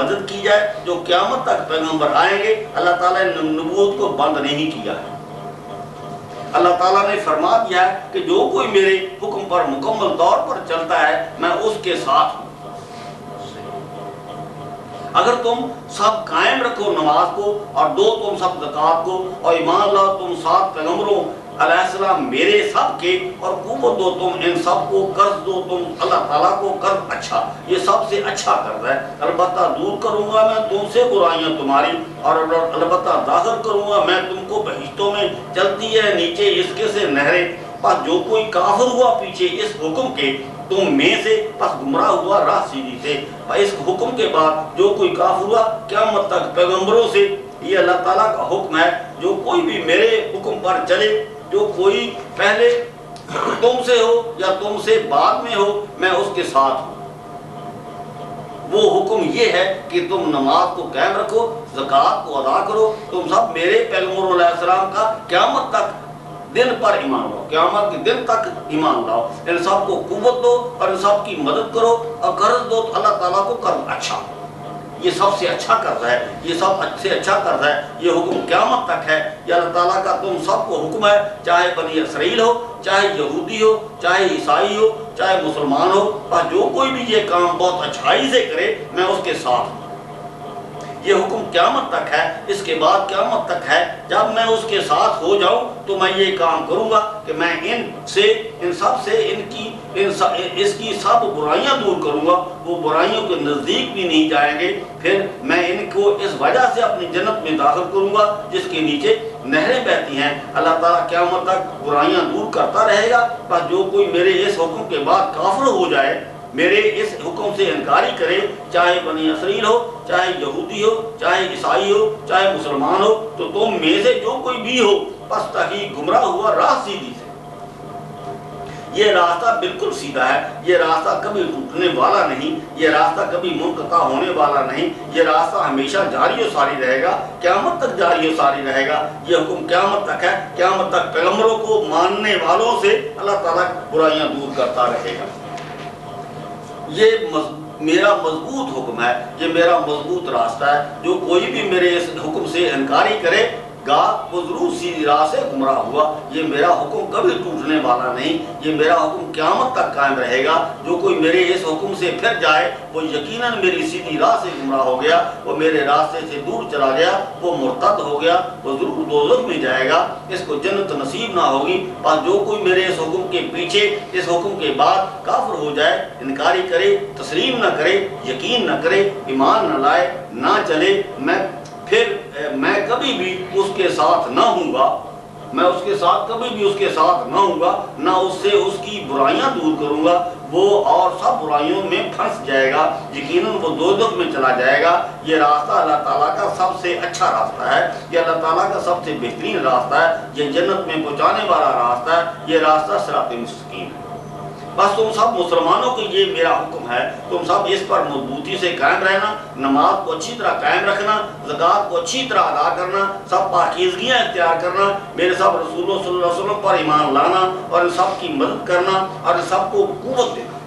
مدد کی جائے جو قیامت تک پیغمبر آئیں گے۔ اللہ تعالیٰ نے نبوت کو بند نہیں کیا ہے۔ اللہ تعالیٰ نے فرما دیا ہے کہ جو کوئی میرے حکم پر مکمل طور پر چلتا ہے میں اس کے ساتھ ہوں۔ اگر تم سب قائم رکھو نماز کو اور دو تم سب زکوٰۃ کو اور ایمان لاؤ تم 7 پیغمبروں علیہ السلام میرے سب کے اور قوت دو تم ان سب کو، قرض دو تم اللہ تعالیٰ کو قرض اچھا، یہ سب سے اچھا قرض ہے۔ البتہ دور کروں گا میں تم سے برائیاں تمہاری، اور البتہ داخل کروں گا میں تم کو بہشتوں میں چلتی ہے نیچے اس کے سے نہریں۔ پس جو کوئی کافر ہوا پیچھے اس حکم کے تم میں سے، پس گمراہ ہوا راہ سیدھی سے۔ اس حکم کے بعد جو کوئی کافر ہوا قیامت تک پیغمبروں سے، یہ اللہ تعالیٰ کا حکم ہے، جو کوئی بھی میرے حکم پر چلے، جو کوئی پہلے تم سے ہو یا تم سے بعد میں ہو، میں اس کے ساتھ ہوں۔ وہ حکم یہ ہے کہ تم نماز کو قائم رکھو، زکوٰۃ کو ادا کرو، تم سب میرے پیغمبروں علیہ السلام کا قیامت تک دن پر ایمان لاؤ، قیامت کے دن تک ایمان لاؤ، ان سب کو قوت دو اور ان سب کی مدد کرو اور قرض دو تو اللہ تعالیٰ کو قرض اچھا، یہ سب سے اچھا قرض ہے، یہ سب سے اچھا قرض ہے، یہ حکم قیامت تک ہے۔ یہ اللہ تعالیٰ کا تم سب کو حکم ہے، چاہے بنی اسرائیل ہو، چاہے یہودی ہو، چاہے عیسائی ہو، چاہے مسلمان ہو، اور جو کوئی بھی یہ کام بہت اچھائی سے کرے میں اس کے ساتھ ہوں۔ یہ حکم قیامت تک ہے، اس کے بعد قیامت تک ہے۔ جب میں اس کے ساتھ ہو جاؤں تو میں یہ کام کروں گا کہ میں ان سب سے اس کی سب برائیاں دور کروں گا، وہ برائیوں کے نزدیک بھی نہیں جائیں گے۔ پھر میں ان کو اس وجہ سے اپنی جنت میں داخل کروں گا جس کے نیچے نہریں بہتی ہیں۔ اللہ تعالیٰ قیامت تک برائیاں دور کرتا رہے گا۔ بس جو کوئی میرے اس حکم کے بعد کافر ہو جائے، میرے اس حکم سے انکاری کرے، چاہے بنی اسرائیل ہو، چاہے یہودی ہو، چاہے عیسائی ہو، چاہے مسلمان ہو، تو تم میں سے جو کوئی بھی ہو پس تحقیق گمراہ ہوا راہ سیدھی سے۔ یہ راستہ بالکل سیدھا ہے، یہ راستہ کبھی ٹوٹنے والا نہیں، یہ راستہ کبھی منقطع ہونے والا نہیں، یہ راستہ ہمیشہ جاری و ساری رہے گا، قیامت تک جاری و ساری رہے گا۔ یہ حکم قیامت تک ہے، قیامت تک پیغمبروں کو ماننے والوں سے اللہ تعالیٰ برائیاں دور کرتا رہے گا۔ یہ میرا مضبوط حکم ہے، یہ میرا مضبوط راستہ ہے۔ جو کوئی بھی میرے اس حکم سے انکاری کرے گا وہ ضرور سیدھی راہ سے گمراہ ہوا۔ یہ میرا حکم کبھی ٹوٹنے والا نہیں، یہ میرا حکم قیامت تک قائم رہے گا۔ جو کوئی میرے اس حکم سے پھر جائے وہ یقیناً میری سیدھی راہ سے گمراہ ہو گیا، وہ میرے راستے سے دور چلا گیا، وہ مرتد ہو گیا، وہ ضرور دوزخ میں جائے گا، اس کو جنت نصیب نہ ہوگی۔ اور جو کوئی میرے اس حکم کے پیچھے، اس حکم کے بعد کافر ہو جائے، انکاری کرے، تسلیم نہ کرے، یقین نہ کرے، ایمان نہ لائے، نہ چلے، میں کبھی بھی اس کے ساتھ نہ ہوں گا، میں اس کے ساتھ کبھی بھی اس کے ساتھ نہ ہوں گا، نہ اس سے اس کی برائیاں دور کروں گا، وہ اور سب برائیوں میں پھنس جائے گا، یقیناً وہ دوزخ میں چلا جائے گا۔ یہ راستہ اللہ تعالیٰ کا سب سے اچھا راستہ ہے، یہ اللہ تعالیٰ کا سب سے بہترین راستہ ہے، یہ جنت میں پہنچانے والا راستہ ہے، یہ راستہ صراط مستقیم ہے۔ بس تم سب مسلمانوں کو یہ میرا حکم ہے، تم سب اس پر مضبوطی سے قائم رہنا، نماز کو اچھی طرح قائم رکھنا، زکوٰۃ کو اچھی طرح ادا کرنا، سب پاکیزگیاں اختیار کرنا، میرے سب رسولوں صلی اللہ علیہ وسلم پر ایمان لانا اور ان سب کی مدد کرنا اور ان سب کو قوت دینا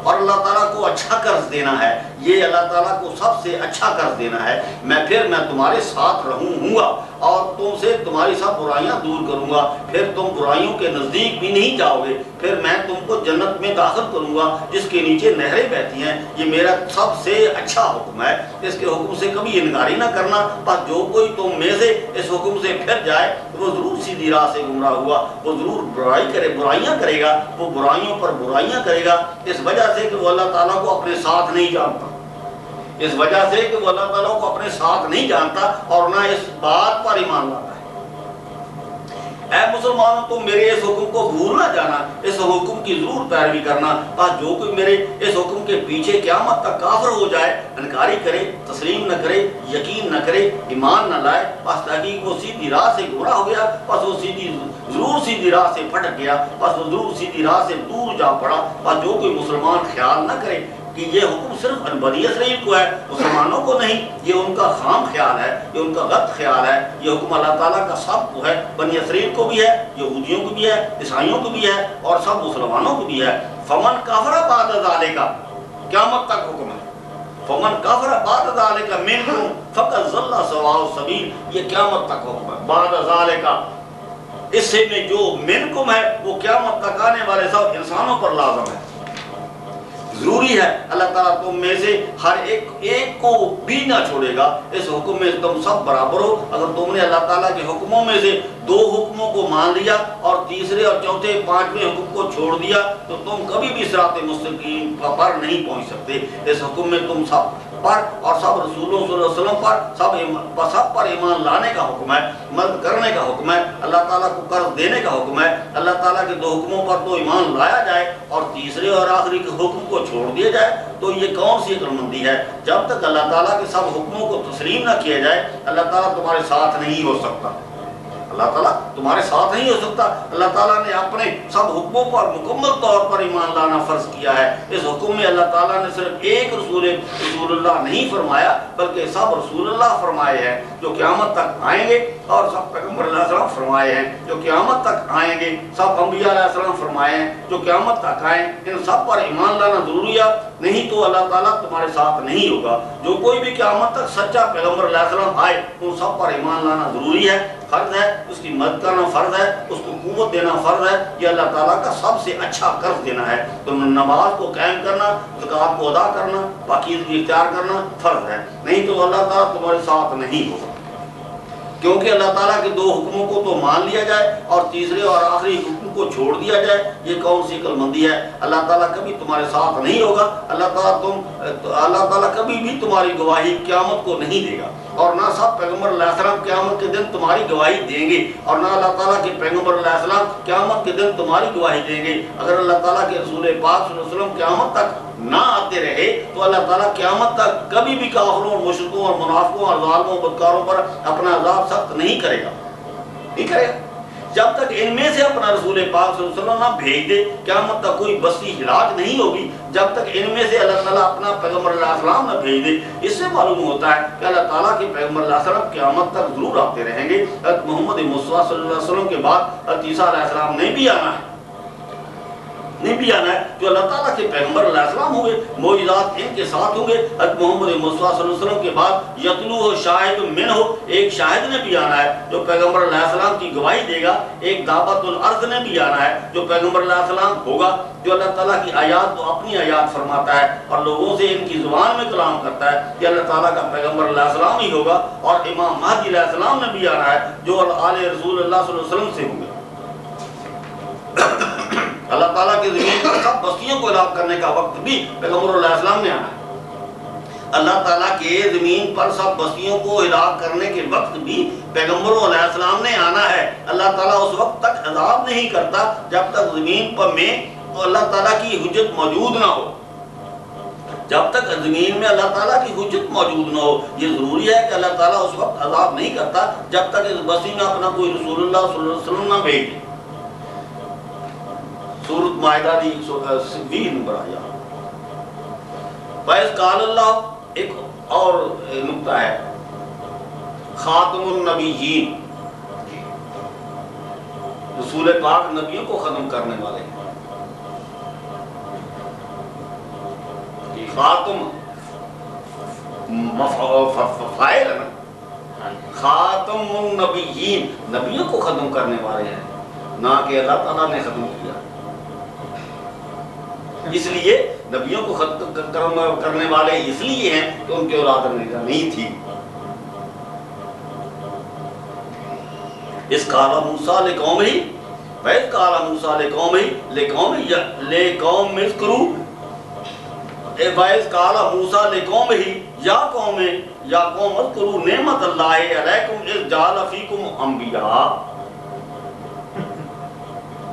اور اللہ تعالیٰ کو اچھا قرض دینا ہے۔ یہ اللہ تعالیٰ کو سب سے اچھا قرض دینا ہے۔ میں تمہارے ساتھ ہوں گا اور تم سے تمہاری سب برائیاں دور کروں گا، پھر تم برائیوں کے نزدیک بھی نہیں جاؤ گے، پھر میں تم کو جنت میں داخل کروں گا جس کے نیچے نہریں بہتی ہیں۔ یہ میرا سب سے اچھا حکم ہے، اس کے حکم سے کبھی انکاری نہ کرنا۔ بس جو کوئی تم میں سے اس حکم سے پھر جائے وہ ضرور سیدھی راہ سے گمراہ ہوا، وہ ضرور برائیاں کرے گا، وہ برائیوں پر برائیاں کرے گا، اس وجہ سے کہ وہ اللہ تعالیٰ کو اپنے ساتھ نہیں جانتا، اس وجہ سے کہ وہ اللہ تعالیٰ کو اپنے ساتھ نہیں جانتا اور نہ اس بات پر ایمان لاتا ہے۔ اے مسلمانوں تم میرے اس حکم کو بھول نہ جانا، اس حکم کی ضرور پیروی کرنا۔ بس جو کوئی میرے اس حکم کے پیچھے قیامت تک کافر ہو جائے، انکاری کرے، تسلیم نہ کرے، یقین نہ کرے، ایمان نہ لائے، بس تحقیق وہ سیدھی راہ سے گمراہ ہو گیا، بس وہ ضرور سیدھی راہ سے پھٹک گیا، بس وہ ضرور سیدھی راہ سے دور جا پڑا۔ بس جو کوئی مسلمان خیال نہ کرے کہ یہ حکم صرف بنی اسرائیل کو ہے، مسلمانوں کو نہیں، یہ ان کا خام خیال ہے، یہ ان کا غلط خیال ہے۔ یہ حکم اللہ تعالیٰ کا سب کو ہے، بنی اسرائیل کو بھی ہے، یہودیوں کو بھی ہے، عیسائیوں کو بھی ہے اور سب مسلمانوں کو بھی ہے۔ فمن کفر بعد ذالک، قیامت تک حکم ہے، فمن کفر بعد ذالک منکم فقد ضل سواء السبیل، یہ قیامت تک حکم ہے۔ بعد ذالک، اس سے میں جو منکم ہے وہ قیامت تک آنے والے سب انسانوں پر لازم ہے۔ ضروری ہے اللہ تعالیٰ تم میں سے ہر ایک کو بھی نہ چھوڑے گا، اس حکم میں تم سب برابر ہو۔ اگر تم نے اللہ تعالیٰ کے حکموں میں سے 2 حکموں کو مان لیا اور تیسرے اور چوتھے 5ویں حکم کو چھوڑ دیا تو تم کبھی بھی صراط مستقیم پر نہیں پہنچ سکتے۔ اس حکم میں تم سب پر اور سب رسولوں صلی اللہ علیہ وسلم پر سب پر ایمان لانے کا حکم ہے، مدد کرنے کا حکم ہے، اللہ تعالیٰ کو قرض دینے کا حکم ہے۔ اللہ تعالیٰ کے 2 حکموں پر تو ایمان لایا جائے اور تیسرے اور آخری کے حکم کو چھوڑ دیا جائے تو یہ کون سی عقل مندی ہے؟ جب تک اللہ تعالیٰ کے سب حکموں کو تسلیم نہ کیا جائے اللہ تعالیٰ تمہارے ساتھ نہیں ہو سکتا، اللہ تعالیٰ تمہارے ساتھ نہیں ہو سکتا۔ اللہ تعالیٰ نے اپنے سب حکموں پر مکمل طور پر ایمان لانا فرض کیا ہے۔ اس حکم میں اللہ تعالیٰ نے صرف ایک رسول اللہ نہیں فرمایا بلکہ سب رسول اللہ فرمائے ہیں جو قیامت تک آئیں گے، اور سب پیغمبر علیہ السلام فرمائے ہیں جو قیامت تک آئیں گے، سب انبیاء علیہ السلام فرمائے ہیں جو قیامت تک آئیں۔ ان سب پر ایمان لانا ضروری ہے، نہیں تو اللہ تعالیٰ تمہارے ساتھ نہیں ہوگا۔ جو کوئی بھی قیامت تک سچا پیغمبر علیہ السلام آئے ان سب پر ایمان لانا ضروری ہے، فرض ہے، اس کی مدد کرنا فرض ہے، اس کو قوت دینا فرض ہے۔ یہ اللہ تعالیٰ کا سب سے اچھا قرض دینا ہے۔ تو نماز کو قائم کرنا، زکوٰۃ کو ادا کرنا، پاکیزگی اختیار کرنا فرض ہے، نہیں تو اللہ تعالیٰ تمہارے ساتھ نہیں ہوگا۔ کیونکہ اللہ تعالیٰ کے 2 حکموں کو تو مان لیا جائے اور تیسرے اور آخری حکم کو چھوڑ دیا جائے، یہ کون سی عقل مندی ہے؟ اللہ تعالیٰ کبھی تمہارے ساتھ نہیں ہوگا، اللہ تعالیٰ کبھی بھی تمہاری گواہی قیامت کو نہیں دے گا، اور نہ سب پیغمبر علیہ السلام قیامت کے دن تمہاری گواہی دیں گے، اور نہ اللہ تعالیٰ کے پیغمبر علیہ السلام قیامت کے دن تمہاری گواہی دیں گے۔ اگر اللہ تعالیٰ کے رسول پاک صلی اللہ علیہ وسلم قیامت تک نہ آتے رہے تو اللہ تعالیٰ قیامت تک کبھی بھی کافروں اور مشرکوں اور منافقوں اور ظالموں اور بدکاروں پر اپنا عذاب سخت نہیں کرے گا، نہیں کرے گا۔ جب تک ان میں سے اپنا رسول پاک صلی اللہ علیہ وسلم نہ بھیج دے قیامت تک کوئی بستی ہلاک نہیں ہوگی، جب تک ان میں سے اللہ تعالیٰ اپنا پیغمبر علیہ السلام نہ بھیج دے۔ اس سے معلوم ہوتا ہے کہ اللہ تعالیٰ کے پیغمبر علیہ السلام قیامت تک ضرور آتے رہیں گے۔ حضرت محمد مصطفیٰ صلی اللہ علیہ وسلم کے بعد حضرت عیسیٰ علیہ السلام نے بھی آنا ہے، جو اللہ تعالیٰ کے پیغمبر علیہ السلام ہوئے، معجزات ان کے ساتھ ہوں گے۔ حضرت محمد مصطفیٰ صلی اللہ علیہ وسلم کے بعد یتلو شاہد منہ، ایک شاہد نے بھی آنا ہے جو پیغمبر علیہ السلام کی گواہی دے گا۔ ایک دعوت الارض نے بھی آنا ہے جو پیغمبر علیہ السلام ہوگا، جو اللہ تعالیٰ کی آیات کو اپنی آیات فرماتا ہے اور لوگوں سے ان کی زبان میں کلام کرتا ہے، یہ اللہ تعالیٰ کا پیغمبر علیہ السلام ہی ہوگا۔ اور امام مہدی علیہ السلام نے بھی آنا ہے جو آل رسول اللہ صلی اللہ علیہ وسلم سے ہوں گے۔ اللہ تعالیٰ کی زمین پر سب بستیوں کو ہلاک کرنے کا وقت بھی پیغمبر علیہ السلام نے آنا ہے۔ اللہ تعالیٰ کے زمین پر سب بستیوں کو ہلاک کرنے کے وقت بھی پیغمبر علیہ السلام نے آنا ہے۔ اللہ تعالیٰ اس وقت تک عذاب نہیں کرتا جب تک زمین پر میں اللہ تعالیٰ کی حجت موجود نہ ہو، جب تک زمین میں اللہ تعالیٰ کی حجت موجود نہ ہو۔ یہ ضروری ہے کہ اللہ تعالیٰ اس وقت عذاب نہیں کرتا جب تک اس بستی میں اپنا کوئی رسول اللہ صلی اللہ علیہ وسلم نہ بھیج دے۔ سورۃ مائدہ دی 120 نمبر آیا۔ فَإِذْ قَالَ اللَّهُ، ایک اور نقطہ ہے، خاتم النبیین، رسول پاک نبیوں کو ختم کرنے والے ہیں۔ خاتم فائل ہے نا، خاتم النبیین، نبیوں کو ختم کرنے والے ہیں، نہ کہ اللہ تعالیٰ نے ختم کیا۔ اس لیے نبیوں کو ختم کرنے والے اس لیے ہیں کہ ان کے اولاد نہیں تھی۔ اس قال موسیٰ لقومہ، فَإِذْ قَالَ مُوسَىٰ لِقَوْمِهِ اذْكُرُوا، فَإِذْ قَالَ مُوسَىٰ لِقَوْمِهِ یا قوم اذْكُرُوا نِعْمَتَ اللَّهِ عَلَيْكُمْ إِذْ جَعَلَ فِيكُمْ أَنْبِيَاءَ۔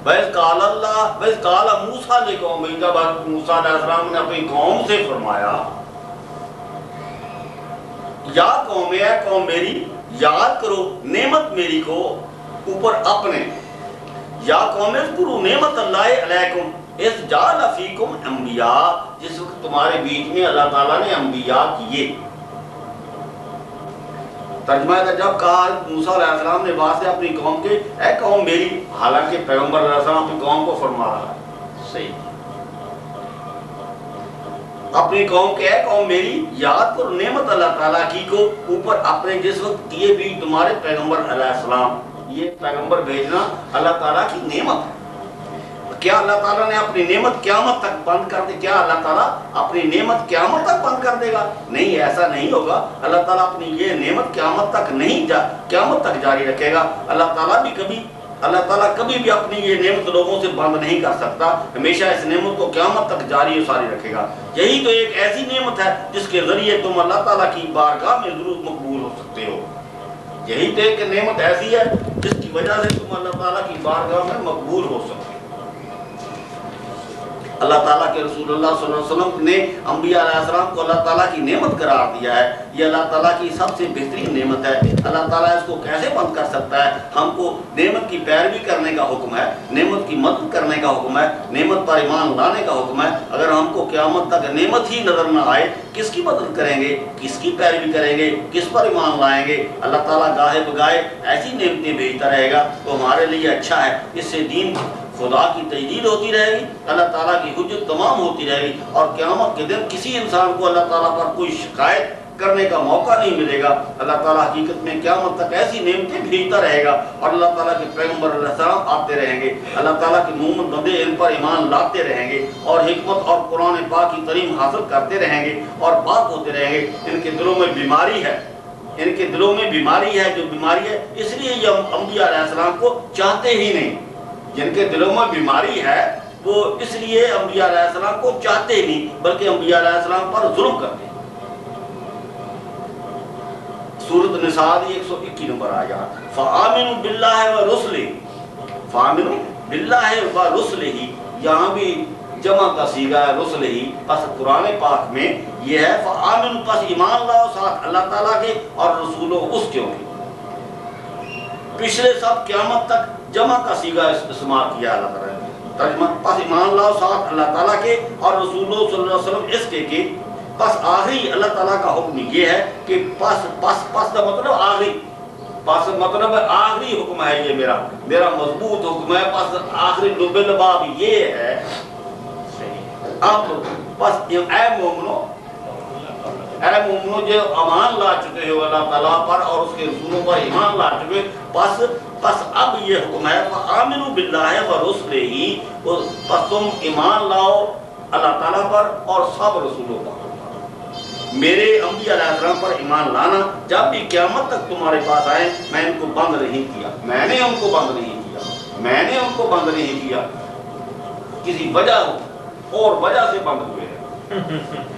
وَإِذْ قَالَ مُوسَىٰ لِقَوْمِهِ، جب موسیٰ علیہ السلام نے اپنی قوم سے فرمایا، یا قوم، اے قوم میری، یاد کرو نعمت میری کو اوپر اپنے، یا قوم اذکروا نعمت اللہ علیکم اذ جعل فیکم انبیاء، جس وقت تمہارے بیچ میں اللہ تعالیٰ نے انبیاء کیے۔ ترجمہ ہے جب کہا موسیٰ علیہ السلام نے بات سے اپنی قوم کے، اے قوم میری، حالانکہ پیغمبر علیہ السلام اپنی قوم کو فرما رہا ہے، صحیح۔ اپنی قوم کے ہے قوم میری یاد کرو نعمت اللہ تعالیٰ کی کو اوپر اپنے جس وقت کیے بھی تمہارے پیغمبر علیہ السلام. یہ پیغمبر بھیجنا اللہ تعالیٰ کی نعمت ہے. کیا اللہ تعالیٰ نے اپنی نعمت قیامت تک بند کر دے؟ کیا اللہ تعالیٰ اپنی نعمت قیامت تک بند کر دے گا؟ نہیں، ایسا نہیں ہوگا. اللہ تعالیٰ اپنی یہ نعمت قیامت تک جاری رکھے گا. اللہ تعالیٰ کبھی بھی اپنی یہ نعمت لوگوں سے بند نہیں کر سکتا. ہمیشہ اس نعمت کو قیامت تک جاری و ساری رکھے گا. یہی تو ایک ایسی نعمت ہے جس کے ذریعے تم اللہ تعالیٰ کی بارگاہ میں ضرور مقبول ہو سکتے ہو. یہی تو ایک نعمت ایسی ہے جس کی وجہ سے تم اللہ تعالیٰ کی بارگاہ میں مقبول ہو سکتے ہو. اللہ تعالیٰ کے رسول اللہ صلی اللہ علیہ وسلم نے انبیاء علیہ السلام کو اللہ تعالیٰ کی نعمت قرار دیا ہے. یہ اللہ تعالیٰ کی سب سے بہترین نعمت ہے. اللہ تعالیٰ اس کو کیسے بند کر سکتا ہے؟ ہم کو نعمت کی پیروی کرنے کا حکم ہے، نعمت کی مدد کرنے کا حکم ہے، نعمت پر ایمان لانے کا حکم ہے. اگر ہم کو قیامت تک نعمت ہی نظر نہ آئے، کس کی مدد کریں گے؟ کس کی پیروی کریں گے؟ کس پر ایمان لائیں گے؟ اللہ تعالیٰ گاہے بگاہے ایسی نعمتیں بھیجتا رہے گا تو ہمارے لیے اچھا ہے. اس سے دین خدا کی تجدید ہوتی رہے گی، اللہ تعالیٰ کی حجت تمام ہوتی رہے گی، اور قیامت کے دن کسی انسان کو اللہ تعالیٰ پر کوئی شکایت کرنے کا موقع نہیں ملے گا. اللہ تعالیٰ حقیقت میں قیامت تک ایسی نعمتیں بھیجتا رہے گا، اور اللہ تعالیٰ کے پیغمبر علیہ السلام آتے رہیں گے، اللہ تعالیٰ کے مومن بندے ان پر ایمان لاتے رہیں گے، اور حکمت اور قرآن پاک کی تعلیم حاصل کرتے رہیں گے اور پاک ہوتے رہیں گے. ان کے دلوں میں بیماری ہے، ان کے دلوں میں بیماری ہے، جو بیماری ہے اس لیے یہ انبیاء علیہ السلام کو چاہتے ہی نہیں. جن کے دلوں میں بیماری ہے وہ اس لیے انبیاء علیہ السلام کو چاہتے ہی نہیں، بلکہ انبیاء علیہ السلام پر ظلم کرتے ہیں. سورۃ نساء 121 نمبر آیات. فآمنوا باللہ ورسلہ، فآمنوا باللہ ورسلہ، یہاں بھی جمع کا صیغہ ہے رسلہ. پس قرآن پاک میں یہ ہے فآمنوا، پس ایمان لاؤ ساتھ اللہ تعالیٰ کے اور رسولوں اس کے ہوگی. پچھلے سب قیامت تک جمع کا صیغہ استعمال کیا اللہ تعالیٰ نے. ترجمہ پس ایمان لاؤ ساتھ اللہ تعالیٰ کے اور رسولوں صلی اللہ علیہ وسلم اس کے کہ. پس آخری اللہ تعالیٰ کا حکم یہ ہے کہ پس کا مطلب آخری، پس مطلب آخری حکم ہے، یہ میرا مضبوط حکم ہے. پس آخری لباب یہ ہے اب پس اے مومنو جو ایمان لا چکے ہو اللہ تعالیٰ پر اور اس کے رسولوں پر ایمان لا چکے، پس اب یہ حکم ہے فآمنوا باللہ ورسلہ، پس تم ایمان لاؤ اللہ تعالیٰ پر اور سب رسولوں پر. میرے انبیاء علیہ السلام پر ایمان لانا جب بھی قیامت تک تمہارے پاس آئے، میں ان کو بند نہیں کیا، میں نے ان کو بند نہیں کیا، کسی وجہ اور وجہ سے بند ہوئے ہیں.